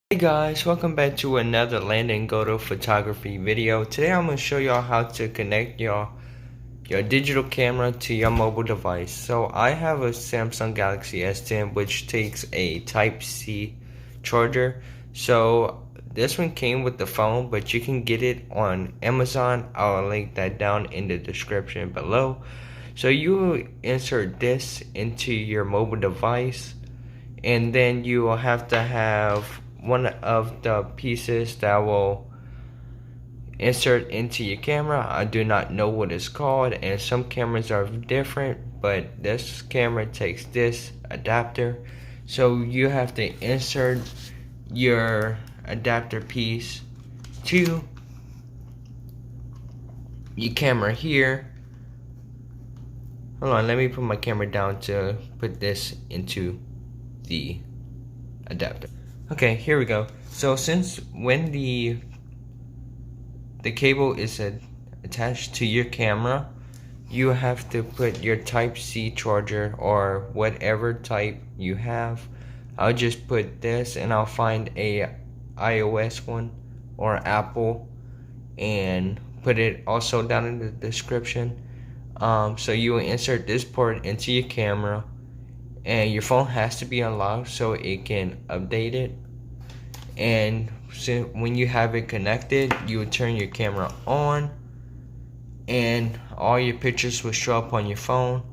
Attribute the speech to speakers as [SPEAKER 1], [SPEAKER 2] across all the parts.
[SPEAKER 1] Hey guys, welcome back to another Landon Goto photography video. Today I'm going to show y'all how to connect your digital camera to your mobile device. So I have a Samsung Galaxy S10 which takes a Type-C charger. So this one came with the phone, but you can get it on Amazon. I'll link that down in the description below. So you will insert this into your mobile device, and then you will have to have one of the pieces that will insert into your camera. I do not know what it's called, and some cameras are different, but this camera takes this adapter. So you have to insert your adapter piece to your camera here. Hold on, let me put my camera down to put this into the adapter. Okay, here we go. So since when the cable is attached to your camera, you have to put your Type-C charger or whatever type you have. I'll just put this, and I'll find a iOS one or Apple and put it also down in the description. So you will insert this port into your camera, and your phone has to be unlocked so it can update it. And so when you have it connected, you will turn your camera on and all your pictures will show up on your phone.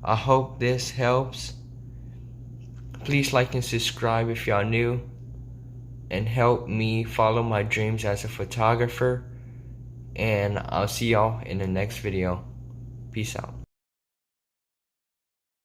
[SPEAKER 1] I hope this helps. Please like and subscribe if y'all new, and help me follow my dreams as a photographer. And I'll see y'all in the next video. Peace out.